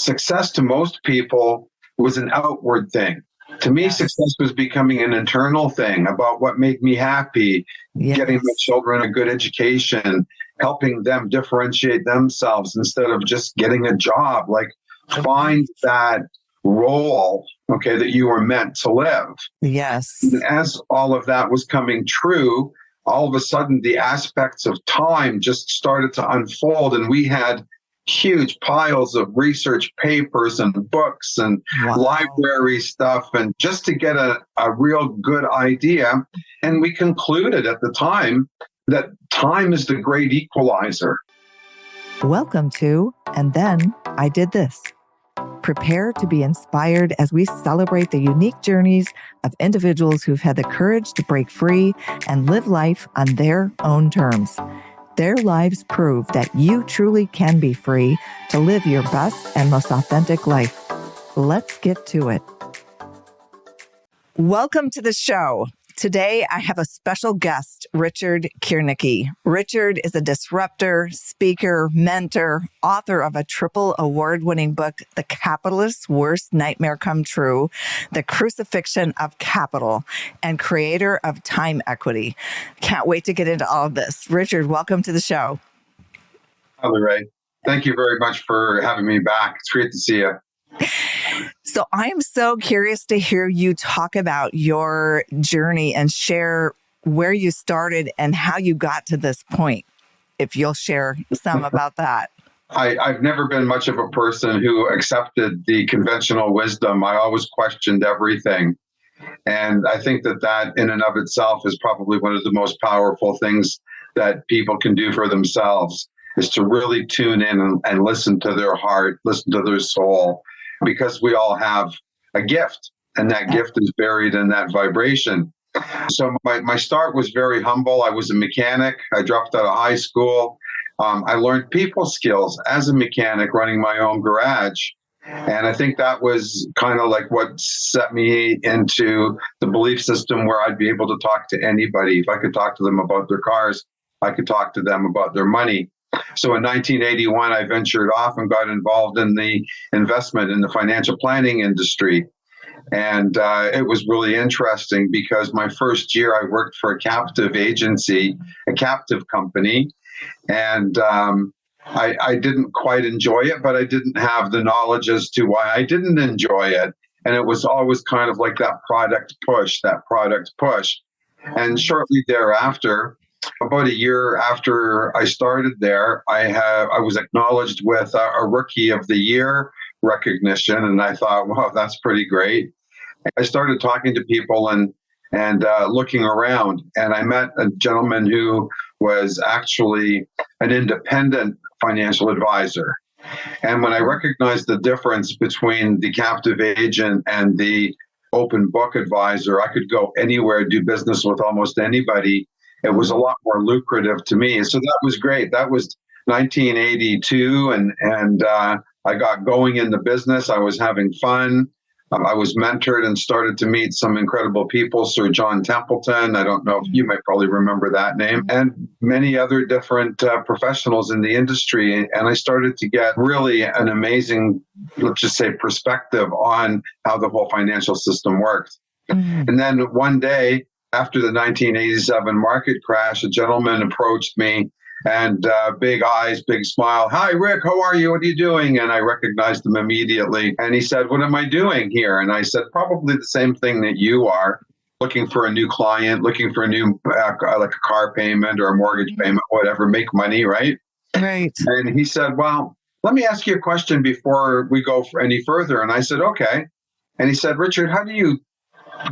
success to most people was an outward thing. To me, success was becoming an internal thing about what made me happy, getting my children a good education, helping them differentiate themselves instead of just getting a job. Like, find that role, that you were meant to live. Yes. And as all of that was coming true, all of a sudden the aspects of time just started to unfold, and we had huge piles of research papers and books and library stuff, and just to get a real good idea. And we concluded at the time that time is the great equalizer. Welcome to And Then I Did This. Prepare to be inspired as we celebrate the unique journeys of individuals who've had the courage to break free and live life on their own terms. Their lives prove that you truly can be free to live your best and most authentic life. Let's get to it. Welcome to the show. Today, I have a special guest, Richard Kiernicki. Richard is a disruptor, speaker, mentor, author of a triple award-winning book, The Capitalist's Worst Nightmare Come True, The Crucifixion of Capital, and creator of Time Equity. Can't wait to get into all of this. Richard, welcome to the show. Hello, Ray. Thank you very much for having me back. It's great to see you. So I'm so curious to hear you talk about your journey and share where you started and how you got to this point, if you'll share some about that. I've never been much of a person who accepted the conventional wisdom. I always questioned everything. And I think that in and of itself is probably one of the most powerful things that people can do for themselves, is to really tune in and listen to their heart, listen to their soul. Because we all have a gift, and that gift is buried in that vibration. So my start was very humble. I was a mechanic. I dropped out of high school. I learned people skills as a mechanic running my own garage. And I think that was kind of like what set me into the belief system where I'd be able to talk to anybody. If I could talk to them about their cars, I could talk to them about their money. So in 1981, I ventured off and got involved in the investment in the financial planning industry. And it was really interesting because my first year I worked for a captive agency, a captive company. And I didn't quite enjoy it, but I didn't have the knowledge as to why I didn't enjoy it. And it was always kind of like that product push. And shortly thereafter, about a year after I started there, I was acknowledged with a Rookie of the Year recognition, and I thought, wow, that's pretty great. I started talking to people and looking around, and I met a gentleman who was actually an independent financial advisor. And when I recognized the difference between the captive agent and the open book advisor, I could go anywhere, do business with almost anybody. It was a lot more lucrative to me. So that was great. That was 1982. And I got going in the business. I was having fun. I was mentored and started to meet some incredible people. Sir John Templeton. I don't know if you might probably remember that name, and many other different professionals in the industry. And I started to get really an amazing, let's just say, perspective on how the whole financial system worked. And then one day, after the 1987 market crash, a gentleman approached me and big eyes, big smile. Hi, Rick, how are you? What are you doing? And I recognized him immediately. And he said, what am I doing here? And I said, probably the same thing that you are, looking for a new client, looking for a new, like a car payment or a mortgage payment, whatever, make money, right? Right. And he said, well, let me ask you a question before we go any further. And I said, okay. And he said, Richard, how do you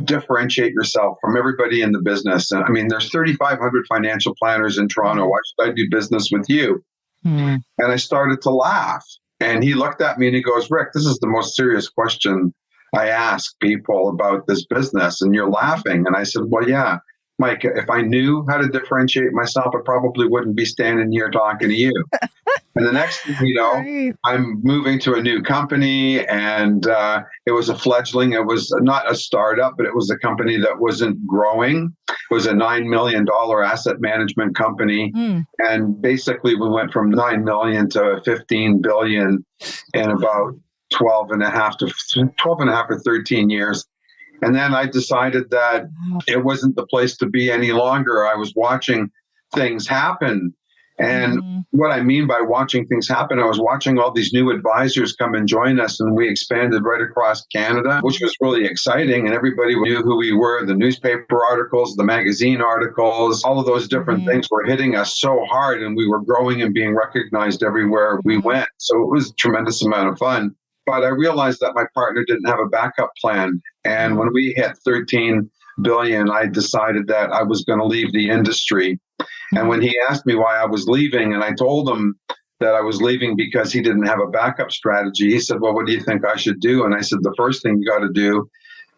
differentiate yourself from everybody in the business? I mean, there's 3,500 financial planners in Toronto. Why should I do business with you? And I started to laugh. And he looked at me and he goes, Rick, this is the most serious question I ask people about this business, and you're laughing. And I said, well, yeah, Mike, if I knew how to differentiate myself, I probably wouldn't be standing here talking to you. And the next thing you know, right, I'm moving to a new company, and it was a fledgling. It was not a startup, but it was a company that wasn't growing. It was a $9 million asset management company. And basically we went from 9 million to 15 billion in about 12 and a half to 12 and a half or 13 years. And then I decided that it wasn't the place to be any longer. I was watching things happen. And what I mean by watching things happen, I was watching all these new advisors come and join us, and we expanded right across Canada, which was really exciting. And everybody knew who we were. The newspaper articles, the magazine articles, all of those different things were hitting us so hard, and we were growing and being recognized everywhere we went. So it was a tremendous amount of fun. But I realized that my partner didn't have a backup plan. And when we hit 13 billion, I decided that I was going to leave the industry. And when he asked me why I was leaving, and I told him that I was leaving because he didn't have a backup strategy, he said, well, what do you think I should do? And I said, the first thing you got to do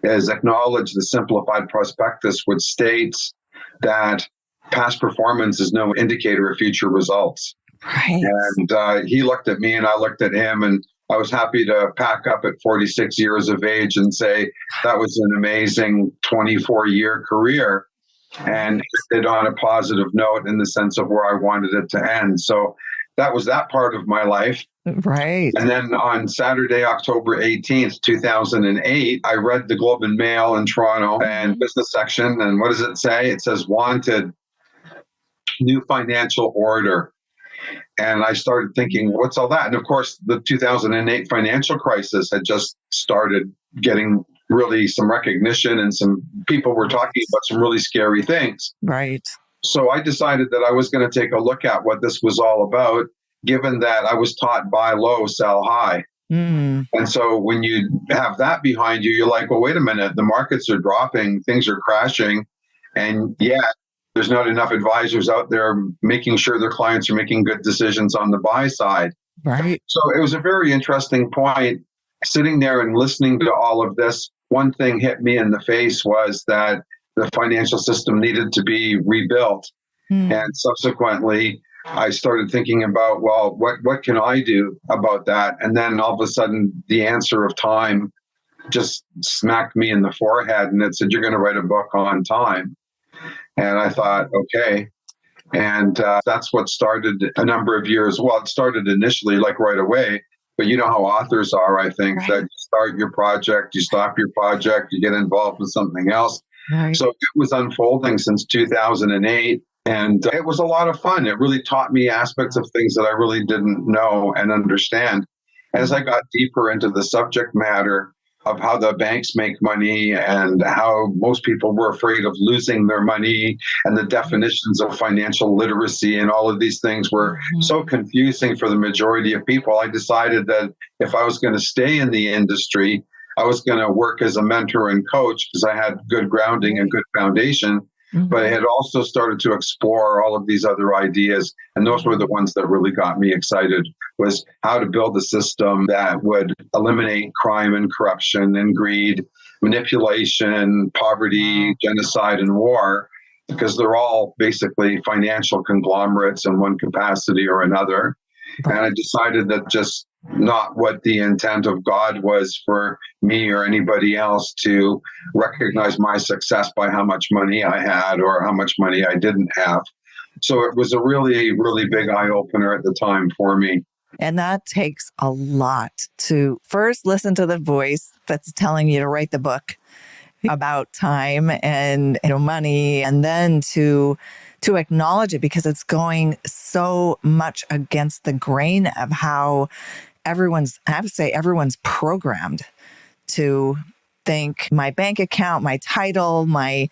is acknowledge the simplified prospectus, which states that past performance is no indicator of future results. Right. And he looked at me and I looked at him, and I was happy to pack up at 46 years of age and say that was an amazing 24-year career, and ended on a positive note in the sense of where I wanted it to end. So that was that part of my life. Right. And then on Saturday, October 18th, 2008, I read the Globe and Mail in Toronto and business section. And what does it say? It says, wanted, new financial order. And I started thinking, what's all that? And of course, the 2008 financial crisis had just started getting really some recognition, and some people were talking about some really scary things. Right. So I decided that I was going to take a look at what this was all about, given that I was taught buy low, sell high. And so when you have that behind you, you're like, well, wait a minute, the markets are dropping, things are crashing, and yet there's not enough advisors out there making sure their clients are making good decisions on the buy side. Right. So it was a very interesting point. Sitting there and listening to all of this, one thing hit me in the face was that the financial system needed to be rebuilt. And subsequently, I started thinking about, well, what can I do about that? And then all of a sudden, the answer of time just smacked me in the forehead, and it said, you're going to write a book on time. And I thought, okay. And that's what started a number of years. Well, it started initially like right away, but you know how authors are, I think, that you start your project, you stop your project, you get involved with something else. Right. So it was unfolding since 2008. And it was a lot of fun. It really taught me aspects of things that I really didn't know and understand. As I got deeper into the subject matter of how the banks make money and how most people were afraid of losing their money, and the definitions of financial literacy and all of these things were so confusing for the majority of people, I decided that if I was going to stay in the industry, I was going to work as a mentor and coach because I had good grounding and good foundation. But I had also started to explore all of these other ideas. And those were the ones that really got me excited, was how to build a system that would eliminate crime and corruption and greed, manipulation, poverty, genocide, and war, because they're all basically financial conglomerates in one capacity or another. And I decided that just not what the intent of God was for me or anybody else to recognize my success by how much money I had or how much money I didn't have. So it was a really, really big eye-opener at the time for me. And that takes a lot to first listen to the voice that's telling you to write the book about time and money, and then to acknowledge it, because it's going so much against the grain of how everyone's programmed to think my bank account, my title, my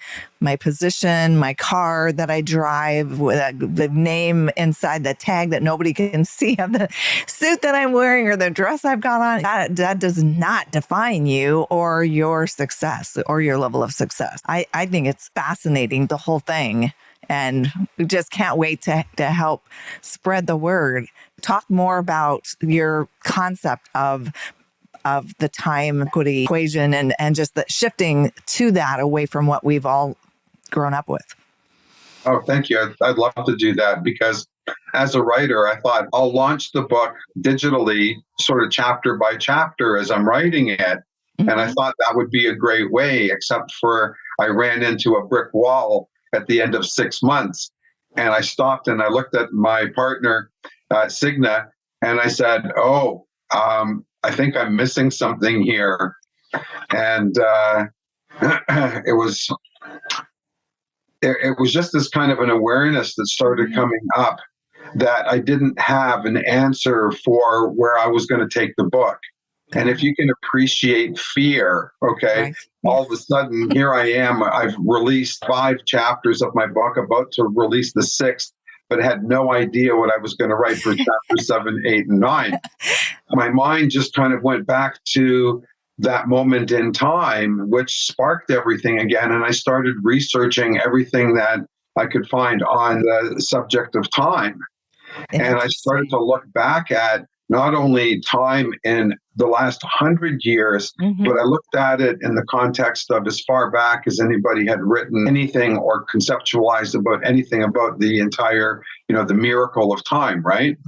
position, my car that I drive, the name inside the tag that nobody can see of the suit that I'm wearing or the dress I've got on. That does not define you or your success or your level of success. I think it's fascinating, the whole thing. And we just can't wait to help spread the word. Talk more about your concept of the time equity equation and just the shifting to that away from what we've all grown up with. Oh, thank you. I'd love to do that, because as a writer, I thought I'll launch the book digitally, sort of chapter by chapter as I'm writing it. And I thought that would be a great way, except for I ran into a brick wall at the end of 6 months. And I stopped and I looked at my partner, Signa, and I said, I think I'm missing something here. And it was just this kind of an awareness that started coming up that I didn't have an answer for where I was going to take the book. And if you can appreciate fear, okay, Right. all of a sudden, here I am. I've released 5 chapters of my book, about to release the 6th, but had no idea what I was going to write for chapter 7, 8, and 9. My mind just kind of went back to that moment in time, which sparked everything again. And I started researching everything that I could find on the subject of time. And I started to look back at not only time in the last 100 years, but I looked at it in the context of as far back as anybody had written anything or conceptualized about anything about the entire, the miracle of time, right?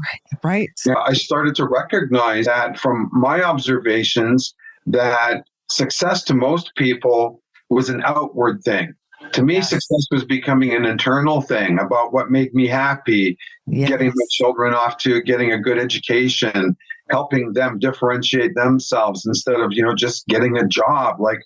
Right. I started to recognize that from my observations that success to most people was an outward thing. To me, success was becoming an internal thing about what made me happy, getting my children off to getting a good education, helping them differentiate themselves instead of, just getting a job. Like,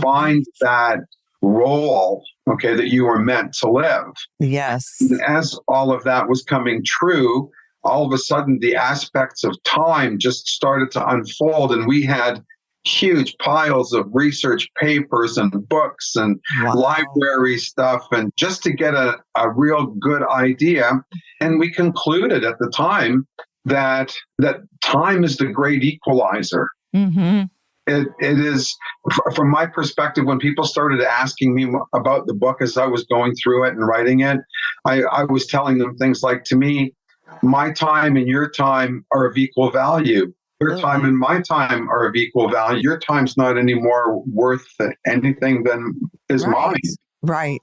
find that role, okay, that you were meant to live. Yes. And as all of that was coming true, all of a sudden the aspects of time just started to unfold, and we had huge piles of research papers and books and library stuff, and just to get a real good idea. And we concluded at the time that time is the great equalizer. It is, from my perspective, when people started asking me about the book as I was going through it and writing it, I was telling them things like, to me, my time and your time are of equal value. Your time and my time are of equal value. Your time's not any more worth anything than is mine. Right.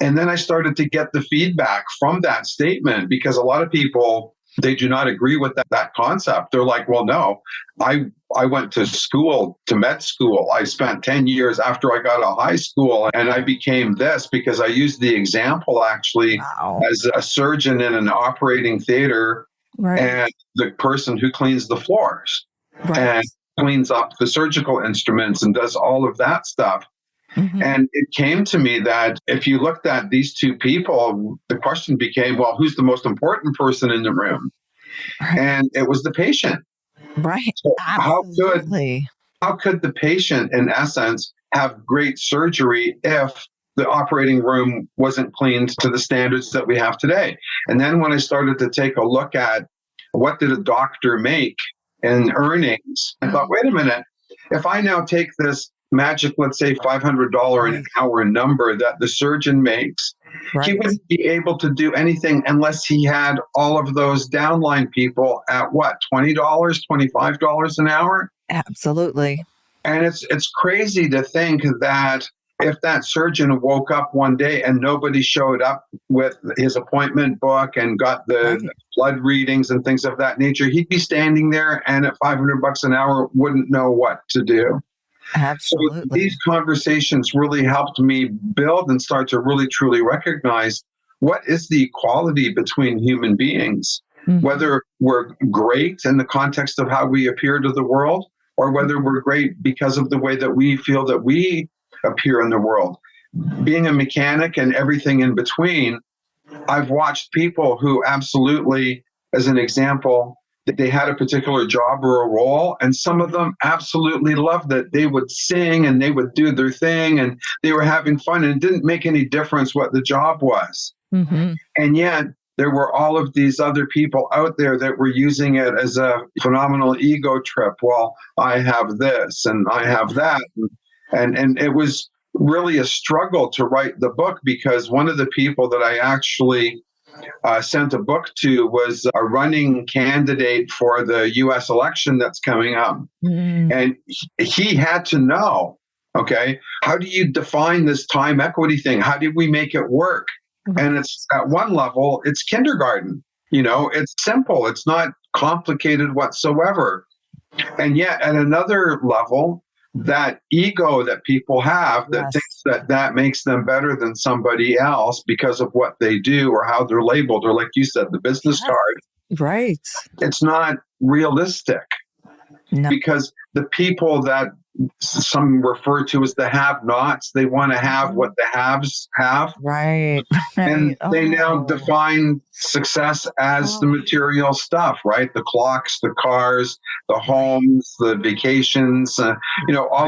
And then I started to get the feedback from that statement, because a lot of people, they do not agree with that concept. They're like, well, no, I went to school, to med school. I spent 10 years after I got out of high school, and I became this because I used the example actually as a surgeon in an operating theater. And the person who cleans the floors and cleans up the surgical instruments and does all of that stuff. And it came to me that if you looked at these two people, the question became, well, who's the most important person in the room? And it was the patient. Right. So Absolutely. how could the patient, in essence, have great surgery if the operating room wasn't cleaned to the standards that we have today? And then when I started to take a look at what did a doctor make in earnings, I thought, wait a minute, if I now take this magic, let's say $500 an hour number that the surgeon makes, he wouldn't be able to do anything unless he had all of those downline people at what, $20, $25 an hour? Absolutely. And it's crazy to think that if that surgeon woke up one day and nobody showed up with his appointment book and got the blood readings and things of that nature, he'd be standing there and at $500 an hour wouldn't know what to do. Absolutely. So these conversations really helped me build and start to really truly recognize what is the equality between human beings, whether we're great in the context of how we appear to the world, or whether we're great because of the way that we feel that we appear in the world. Being a mechanic and everything in between, I've watched people who absolutely, as an example, they had a particular job or a role, and some of them absolutely loved it. They would sing and they would do their thing and they were having fun, and it didn't make any difference what the job was. And yet there were all of these other people out there that were using it as a phenomenal ego trip. Well, I have this and I have that. And it was really a struggle to write the book, because one of the people that I actually sent a book to was a running candidate for the U.S. election that's coming up. And he had to know, okay, how do you define this time equity thing? How do we make it work? And it's at one level, it's kindergarten. It's simple. It's not complicated whatsoever. And yet at another level, that ego that people have that thinks that makes them better than somebody else because of what they do or how they're labeled, or like you said, the business card. Right. It's not realistic. No. because the people that some refer to as the have-nots, they want to have what the haves have. Right. And Right. they now Oh. define success as the Oh. material stuff, right? The clocks, the cars, the homes, the vacations, all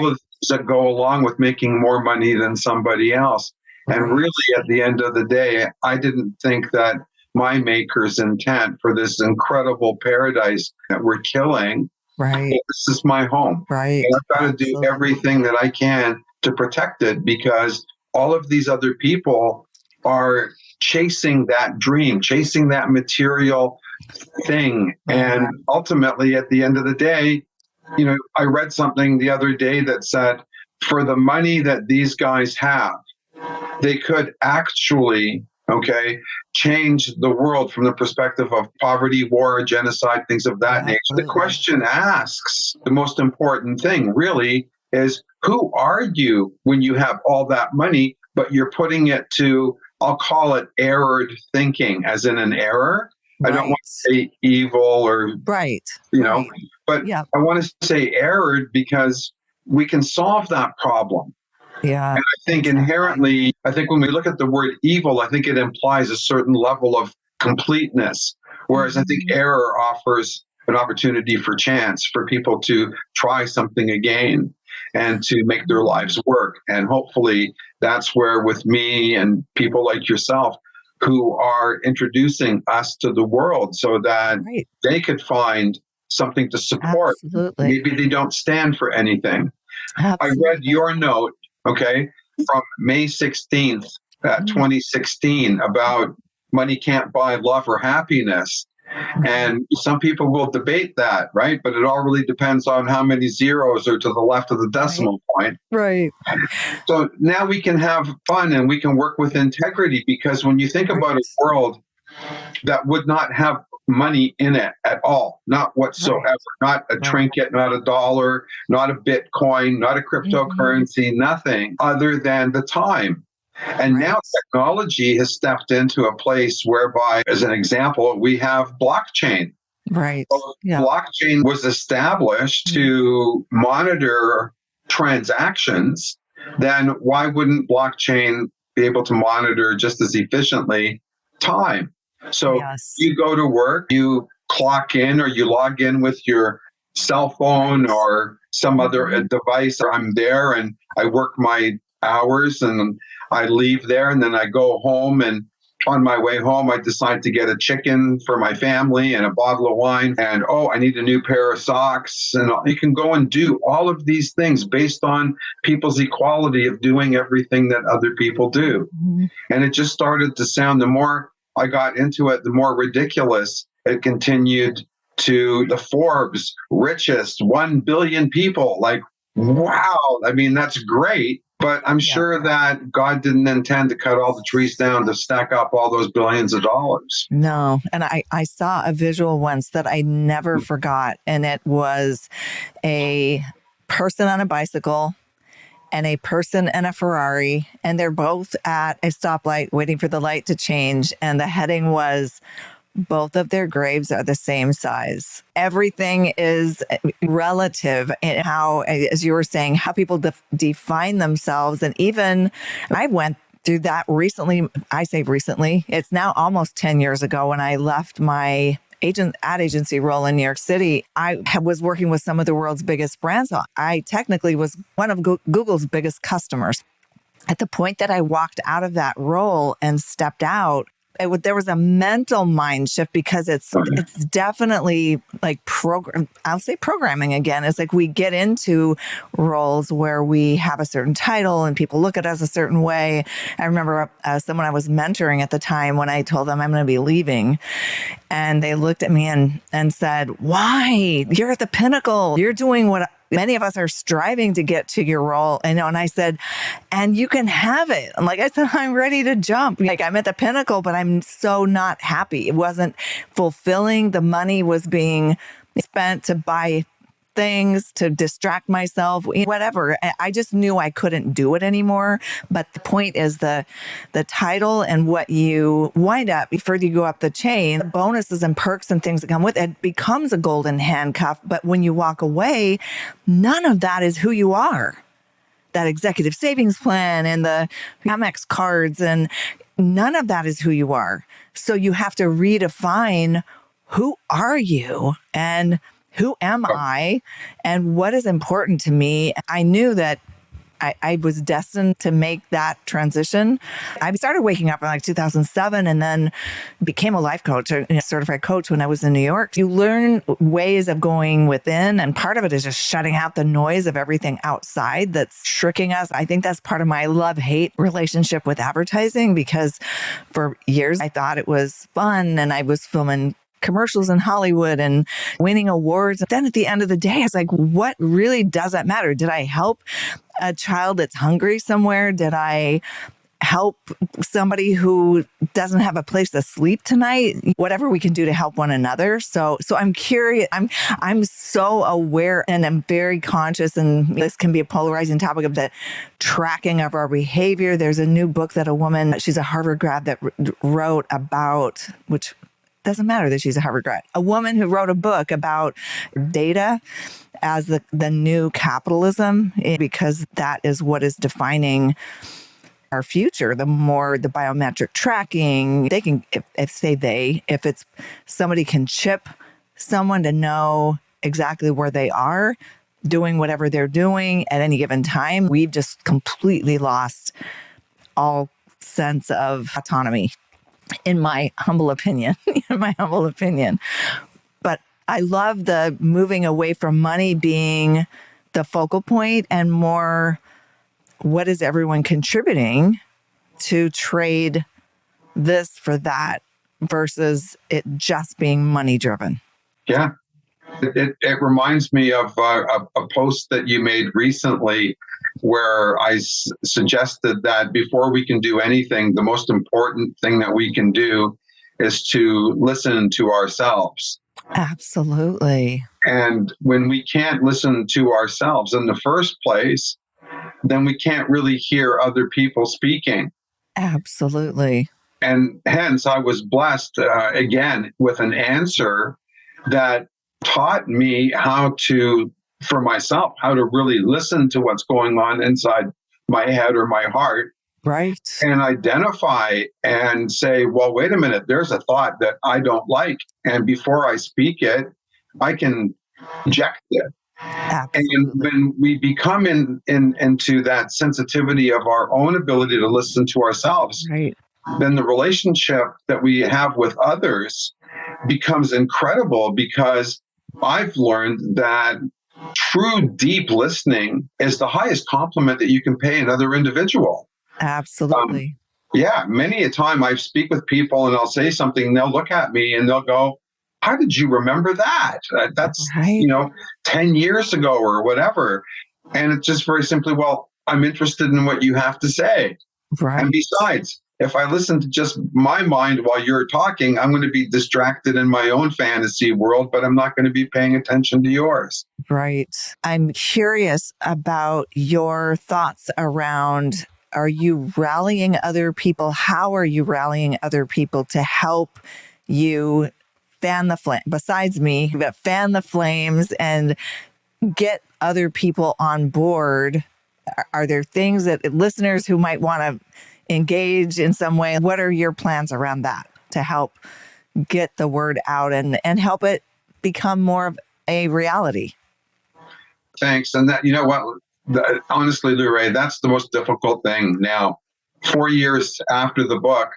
of the things that go along with making more money than somebody else. And Right. really, at the end of the day, I didn't think that my maker's intent for this incredible paradise that we're killing, Right. this is my home. Right. And I've got to do Absolutely. everything that I can to protect it, because all of these other people are chasing that dream, chasing that material thing. And ultimately, at the end of the day, I read something the other day that said, for the money that these guys have, they could actually, change the world from the perspective of poverty, war, genocide, things of that nature. The question asks, the most important thing really is, who are you when you have all that money, but you're putting it to, I'll call it errored thinking, as in an error. Right. I don't want to say evil or, right. but I want to say errored because we can solve that problem. Yeah. And I think inherently, when we look at the word evil, I think it implies a certain level of completeness. Whereas I think error offers an opportunity for chance for people to try something again and to make their lives work. And hopefully that's where, with me and people like yourself who are introducing us to the world so that they could find something to support. Absolutely. Maybe they don't stand for anything. Absolutely. I read your note, from May 16th, 2016, about money can't buy love or happiness. And some people will debate that, right? But it all really depends on how many zeros are to the left of the decimal point. Right. So now we can have fun and we can work with integrity, because when you think about a world that would not have money in it at all, not whatsoever, not a trinket, not a dollar, not a Bitcoin, not a cryptocurrency, nothing other than the time. And now technology has stepped into a place whereby, as an example, we have blockchain. Right. So blockchain was established to monitor transactions. Then why wouldn't blockchain be able to monitor just as efficiently time? So you go to work, you clock in or you log in with your cell phone or some other device. I'm there and I work my hours and I leave there, and then I go home, and on my way home, I decide to get a chicken for my family and a bottle of wine, and I need a new pair of socks. And you can go and do all of these things based on people's equality of doing everything that other people do. And it just started to sound, the more I got into it, the more ridiculous it continued, to the Forbes richest 1 billion people. Like, wow, I mean, that's great. But I'm sure that God didn't intend to cut all the trees down to stack up all those billions of dollars. No. And I saw a visual once that I never forgot. And it was a person on a bicycle and a person in a Ferrari. And they're both at a stoplight waiting for the light to change. And the heading was, both of their graves are the same size. Everything is relative in how, as you were saying, how people define themselves. And I went through that recently. I say recently, it's now almost 10 years ago when I left my ad agency role in New York City. I was working with some of the world's biggest brands. I technically was one of Google's biggest customers. At the point that I walked out of that role and stepped out, there was a mental mind shift, because it's definitely like I'll say programming again. It's like we get into roles where we have a certain title and people look at us a certain way. I remember someone I was mentoring at the time, when I told them I'm going to be leaving, and they looked at me and said, "Why? You're at the pinnacle. You're doing what many of us are striving to get to your role." And I said, "And you can have it." And like I said, I'm ready to jump. Like, I'm at the pinnacle, but I'm so not happy. It wasn't fulfilling. The money was being spent to buy things to distract myself, whatever. I just knew I couldn't do it anymore. But the point is the title and what you wind up, before you go up the chain, the bonuses and perks and things that come with it becomes a golden handcuff. But when you walk away, none of that is who you are. That executive savings plan and the Amex cards, and none of that is who you are. So you have to redefine, who are you and who am I and what is important to me? I knew that I was destined to make that transition. I started waking up in like 2007 and then became a life coach, a certified coach when I was in New York. You learn ways of going within, and part of it is just shutting out the noise of everything outside that's tricking us. I think that's part of my love-hate relationship with advertising, because for years I thought it was fun and I was filming commercials in Hollywood and winning awards. Then at the end of the day, it's like, what really does that matter? Did I help a child that's hungry somewhere? Did I help somebody who doesn't have a place to sleep tonight? Whatever we can do to help one another. So I'm curious. I'm so aware, and I'm very conscious, and this can be a polarizing topic, of the tracking of our behavior. There's a new book that a woman, she's a Harvard grad, that wrote about, which doesn't matter that she's a Harvard grad, a woman who wrote a book about data as the new capitalism, because that is what is defining our future. The more the biometric tracking, they can, if it's somebody can chip someone to know exactly where they are doing whatever they're doing at any given time, we've just completely lost all sense of autonomy. In my humble opinion, But I love the moving away from money being the focal point, and more, what is everyone contributing to trade this for that, versus it just being money driven. Yeah. It reminds me of a post that you made recently, where I suggested that before we can do anything, the most important thing that we can do is to listen to ourselves. Absolutely. And when we can't listen to ourselves in the first place, then we can't really hear other people speaking. Absolutely. And hence, I was blessed again with an answer that taught me for myself, how to really listen to what's going on inside my head or my heart. Right. And identify and say, well, wait a minute, there's a thought that I don't like. And before I speak it, I can reject it. Absolutely. And when we become into that sensitivity of our own ability to listen to ourselves, right, then the relationship that we have with others becomes incredible, because I've learned that true deep listening is the highest compliment that you can pay another individual. Absolutely. Yeah, many a time I speak with people and I'll say something, and they'll look at me and they'll go, how did you remember that? That's, right. 10 years ago or whatever. And it's just very simply, well, I'm interested in what you have to say. Right. And besides, if I listen to just my mind while you're talking, I'm going to be distracted in my own fantasy world, but I'm not going to be paying attention to yours. Right. I'm curious about your thoughts around, are you rallying other people? How are you rallying other people to help you fan the flame? Besides me, but fan the flames and get other people on board. Are there things that listeners who might want to engage in some way? What are your plans around that to help get the word out and help it become more of a reality? Thanks. And that, honestly, Lou Ray, that's the most difficult thing now. 4 years after the book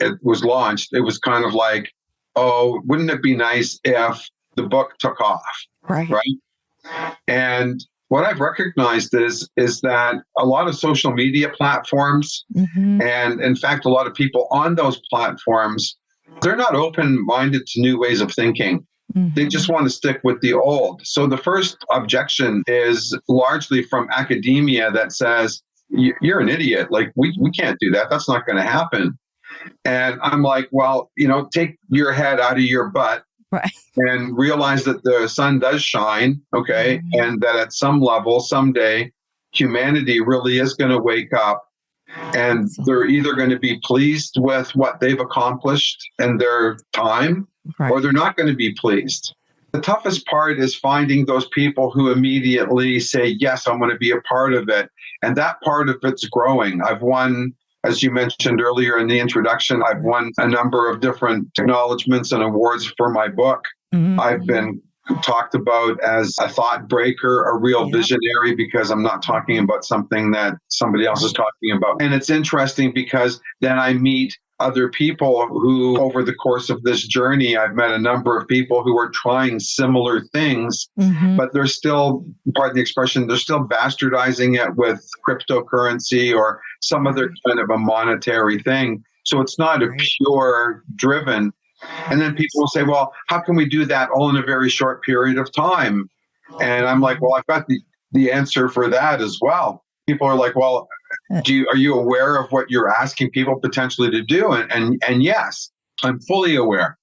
it was launched, it was kind of like, oh, wouldn't it be nice if the book took off? Right. And what I've recognized is that a lot of social media platforms, and in fact, a lot of people on those platforms, they're not open-minded to new ways of thinking. They just want to stick with the old. So the first objection is largely from academia that says, you're an idiot. Like, we can't do that. That's not going to happen. And I'm like, well, take your head out of your butt Right. and realize that the sun does shine, okay, and that at some level, someday, humanity really is going to wake up, and they're either going to be pleased with what they've accomplished in their time, or they're not going to be pleased. The toughest part is finding those people who immediately say, yes, I want to be a part of it. And that part of it's growing. I've won, as you mentioned earlier in the introduction, I've won a number of different acknowledgments and awards for my book. I've been talked about as a thought breaker, a real visionary, because I'm not talking about something that somebody else is talking about. And it's interesting because then I meet other people who, over the course of this journey, I've met a number of people who are trying similar things, but they're still, pardon the expression, they're still bastardizing it with cryptocurrency or some other kind of a monetary thing. So it's not a pure driven. And then people will say, well, how can we do that all in a very short period of time? And I'm like, well, I've got the answer for that as well. People are like, well, are you aware of what you're asking people potentially to do? And yes, I'm fully aware.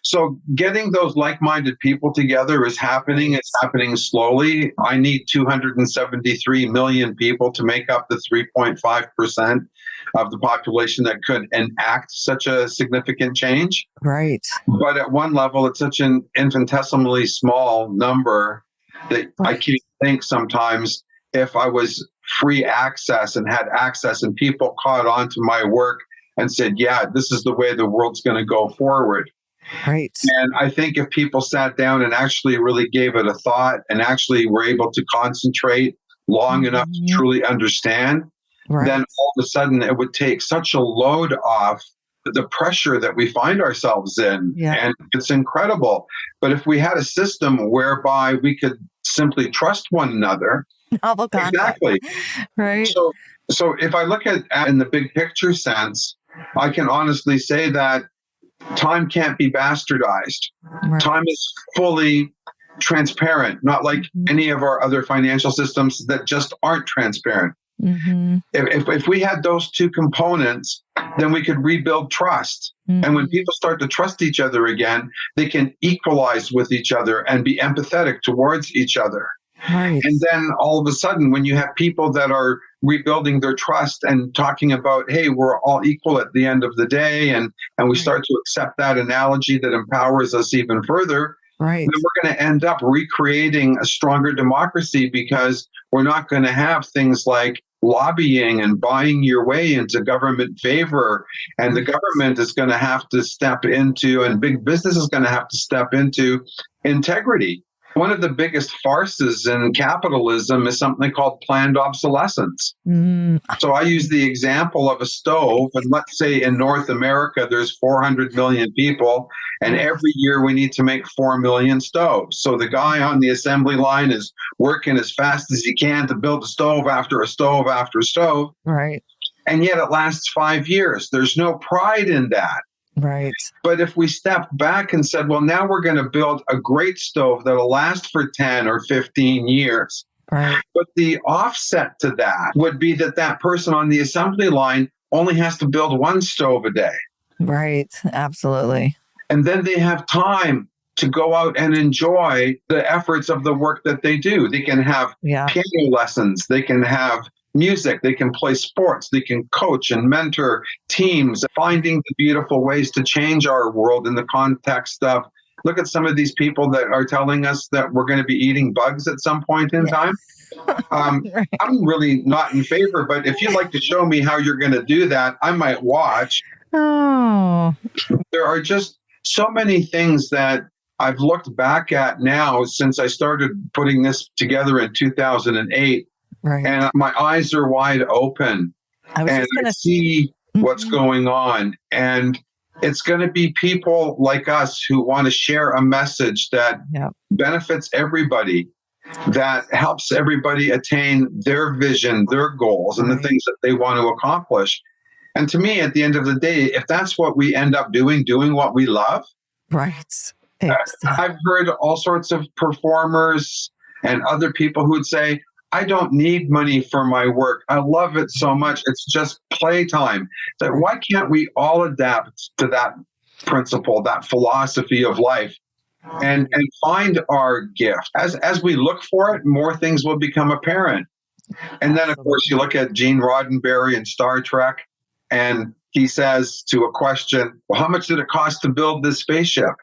So getting those like-minded people together is happening. It's happening slowly. I need 273 million people to make up the 3.5% of the population that could enact such a significant change. Right. But at one level, it's such an infinitesimally small number that I can't think sometimes if I was free access and had access and people caught on to my work and said, yeah, this is the way the world's going to go forward. Right. And I think if people sat down and actually really gave it a thought and actually were able to concentrate long enough to truly understand, then all of a sudden it would take such a load off the pressure that we find ourselves in. And it's incredible. But if we had a system whereby we could simply trust one another. Novel concept. Exactly. Right. So if I look at in the big picture sense, I can honestly say that time can't be bastardized. Time is fully transparent, not like any of our other financial systems that just aren't transparent. If we had those two components, then we could rebuild trust. And when people start to trust each other again, they can equalize with each other and be empathetic towards each other. And then all of a sudden, when you have people that are rebuilding their trust and talking about, hey, we're all equal at the end of the day, and we start to accept that analogy that empowers us even further, then we're going to end up recreating a stronger democracy, because we're not going to have things like lobbying and buying your way into government favor. And the government is going to have to step into, and big business is going to have to step into integrity. One of the biggest farces in capitalism is something called planned obsolescence. So I use the example of a stove, and let's say in North America, there's 400 million people, and every year we need to make 4 million stoves. So the guy on the assembly line is working as fast as he can to build a stove after a stove after a stove. And yet it lasts 5 years. There's no pride in that. But if we stepped back and said, well, now we're going to build a great stove that'll last for 10 or 15 years. But the offset to that would be that person on the assembly line only has to build one stove a day. Absolutely. And then they have time to go out and enjoy the efforts of the work that they do. They can have piano lessons. They can have music, they can play sports, they can coach and mentor teams, finding the beautiful ways to change our world in the context of, look at some of these people that are telling us that we're going to be eating bugs at some point in time. I'm really not in favor, but if you'd like to show me how you're going to do that, I might watch. There are just so many things that I've looked back at now since I started putting this together in 2008. And my eyes are wide open, and I see what's going on. And it's going to be people like us who want to share a message that benefits everybody, that helps everybody attain their vision, their goals, and the things that they want to accomplish. And to me, at the end of the day, if that's what we end up doing what we love. I've heard all sorts of performers and other people who would say, I don't need money for my work. I love it so much. It's just playtime. So why can't we all adapt to that principle, that philosophy of life? and find our gift. As we look for it, more things will become apparent. And then, of course, you look at Gene Roddenberry in Star Trek, and he says to a question, well, how much did it cost to build this spaceship?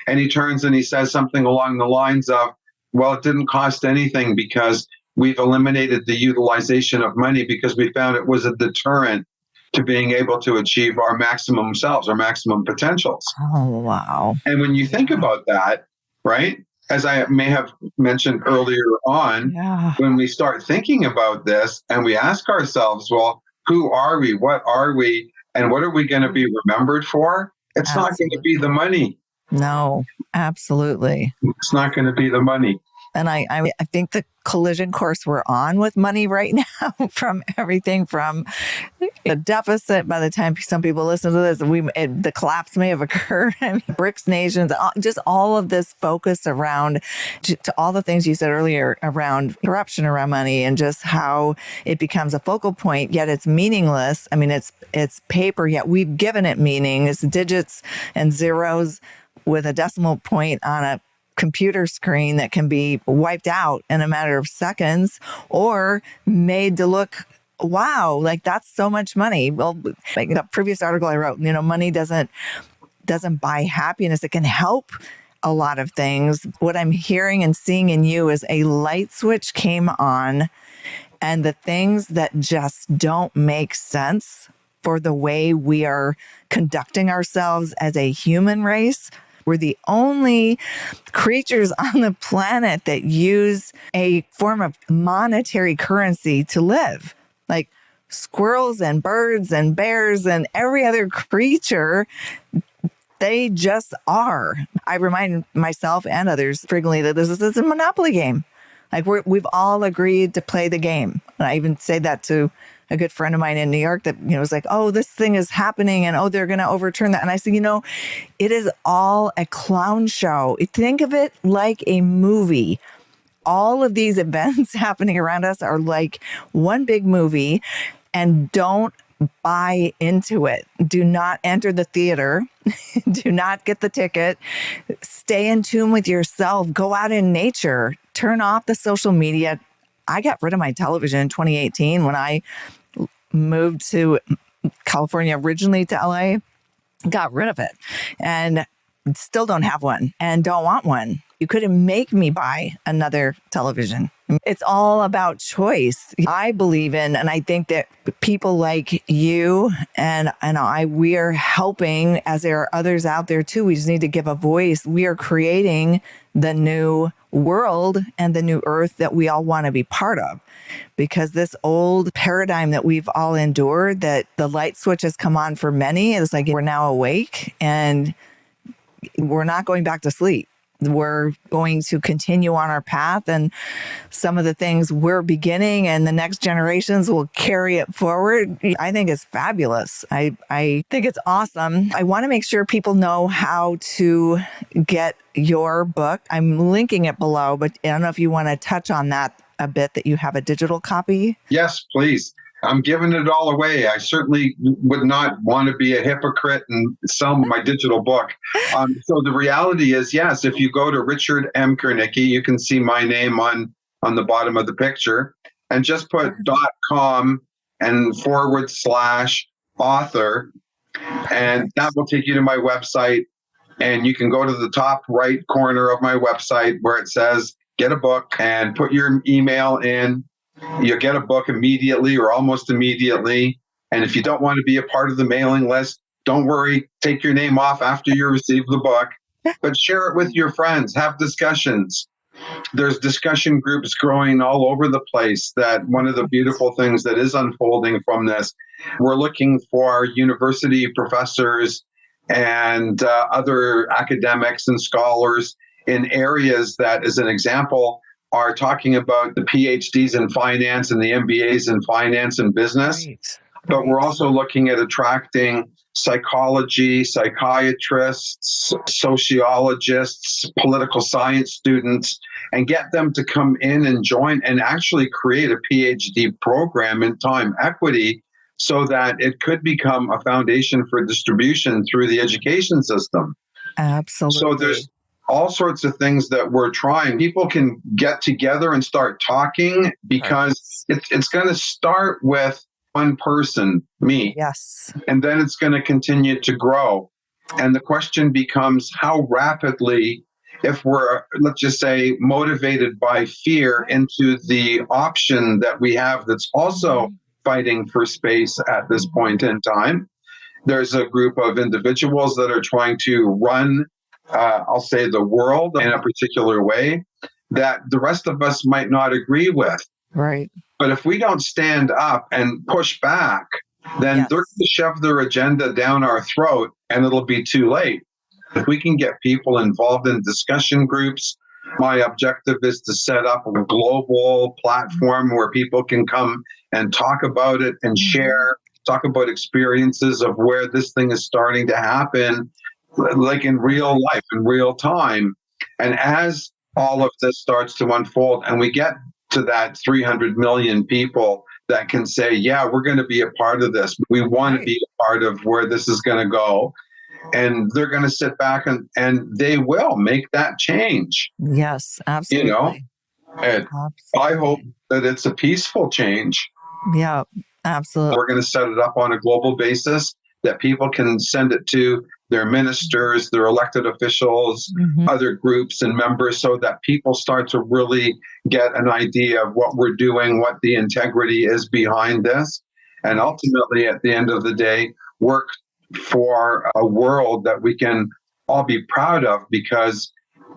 And he turns and he says something along the lines of, well, it didn't cost anything because we've eliminated the utilization of money because we found it was a deterrent to being able to achieve our maximum selves, our maximum potentials. Oh, wow. And when you think about that, right, as I may have mentioned earlier on, when we start thinking about this and we ask ourselves, well, who are we? What are we? And what are we going to be remembered for? It's not going to be the money. No, absolutely. It's not going to be the money. And I think the collision course we're on with money right now, from everything from the deficit, by the time some people listen to this, the collapse may have occurred. I mean, BRICS nations, just all of this focus around to all the things you said earlier around corruption around money and just how it becomes a focal point, yet it's meaningless. I mean, it's paper, yet we've given it meaning. It's digits and zeros with a decimal point on a computer screen that can be wiped out in a matter of seconds or made to look, wow, like that's so much money. Well, like the previous article I wrote, money doesn't buy happiness. It can help a lot of things. What I'm hearing and seeing in you is a light switch came on, and the things that just don't make sense for the way we are conducting ourselves as a human race. We're the only creatures on the planet that use a form of monetary currency to live. Like squirrels and birds and bears and every other creature, they just are. I remind myself and others frequently that this is a monopoly game. Like we've all agreed to play the game. And I even say that to a good friend of mine in New York that, was like, oh, this thing is happening and, oh, they're going to overturn that. And I said, it is all a clown show. Think of it like a movie. All of these events happening around us are like one big movie, and don't buy into it. Do not enter the theater. Do not get the ticket. Stay in tune with yourself. Go out in nature. Turn off the social media. I got rid of my television in 2018 when I moved to California, originally to LA, got rid of it and still don't have one and don't want one. You couldn't make me buy another television. It's all about choice. I believe in, and I think that people like you and I, we are helping, as there are others out there too. We just need to give a voice. We are creating the new world and the new earth that we all want to be part of. Because this old paradigm that we've all endured, that the light switch has come on for many, it's like we're now awake and we're not going back to sleep. We're going to continue on our path, and some of the things we're beginning and the next generations will carry it forward. I think it's fabulous. I think it's awesome. I want to make sure people know how to get your book. I'm linking it below, but I don't know if you want to touch on that a bit, that you have a digital copy. Yes, please. I'm giving it all away. I certainly would not want to be a hypocrite and sell my digital book. So the reality is, yes, if you go to Richard M. Kiernicki, you can see my name on the bottom of the picture, and just put .com and /author, and that will take you to my website. And you can go to the top right corner of my website where it says, get a book, and put your email in. You'll get a book immediately or almost immediately. And if you don't want to be a part of the mailing list, don't worry. Take your name off after you receive the book, but share it with your friends. Have discussions. There's discussion groups growing all over the place. That one of the beautiful things that is unfolding from this, we're looking for university professors and other academics and scholars in areas that, as an example, are talking about the PhDs in finance and the MBAs in finance and business. But we're also looking at attracting psychology, psychiatrists, sociologists, political science students, and get them to come in and join and actually create a PhD program in time equity so that it could become a foundation for distribution through the education system. Absolutely. So all sorts of things that we're trying. People can get together and start talking because it's going to start with one person, me. Yes. And then it's going to continue to grow. And the question becomes how rapidly, if we're, let's just say, motivated by fear into the option that we have that's also fighting for space at this point in time. There's a group of individuals that are trying to run, I'll say, the world in a particular way that the rest of us might not agree with. Right. But if we don't stand up and push back, then they're going to shove their agenda down our throat and it'll be too late. If we can get people involved in discussion groups, my objective is to set up a global platform where people can come and talk about it and share, talk about experiences of where this thing is starting to happen, like in real life, in real time. And as all of this starts to unfold and we get to that 300 million people that can say, yeah, we're going to be a part of this. We want to be a part of where this is going to go. And they're going to sit back and they will make that change. Yes, absolutely. You know, and I hope that it's a peaceful change. Yeah, absolutely. We're going to set it up on a global basis that people can send it to their ministers, their elected officials, other groups and members, so that people start to really get an idea of what we're doing, what the integrity is behind this. And ultimately, at the end of the day, work for a world that we can all be proud of, because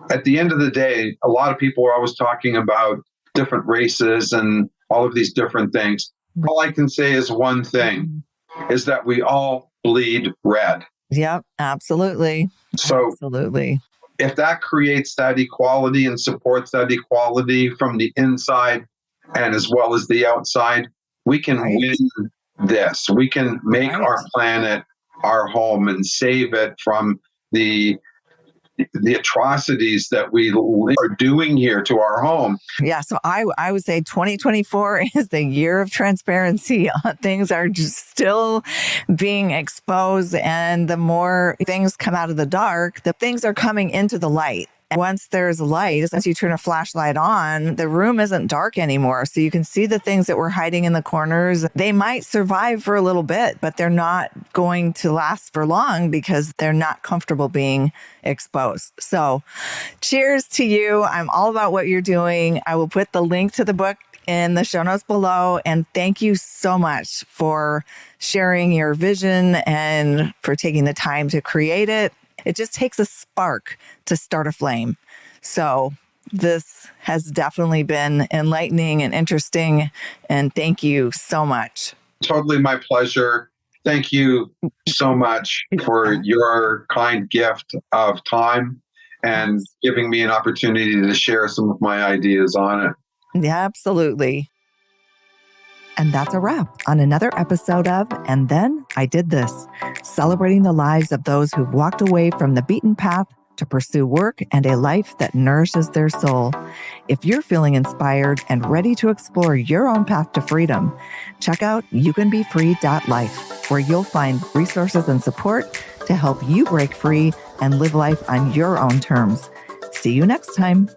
at the end of the day, a lot of people are always talking about different races and all of these different things. All I can say is one thing, is that we all bleed red. Yep, absolutely. So absolutely. If that creates that equality and supports that equality from the inside and as well as the outside, we can win this. We can make our planet our home and save it from the atrocities that we are doing here to our home. Yeah, so I would say 2024 is the year of transparency. Things are just still being exposed, and the more things come out of the dark, the things are coming into the light. And once there's light, as you turn a flashlight on, the room isn't dark anymore. So you can see the things that were hiding in the corners. They might survive for a little bit, but they're not going to last for long because they're not comfortable being exposed. So cheers to you. I'm all about what you're doing. I will put the link to the book in the show notes below. And thank you so much for sharing your vision and for taking the time to create it. It just takes a spark to start a flame. So this has definitely been enlightening and interesting. And thank you so much. Totally my pleasure. Thank you so much for your kind gift of time and giving me an opportunity to share some of my ideas on it. Yeah, absolutely. And that's a wrap on another episode of And Then I Did This, celebrating the lives of those who've walked away from the beaten path to pursue work and a life that nourishes their soul. If you're feeling inspired and ready to explore your own path to freedom, check out youcanbefree.life, where you'll find resources and support to help you break free and live life on your own terms. See you next time.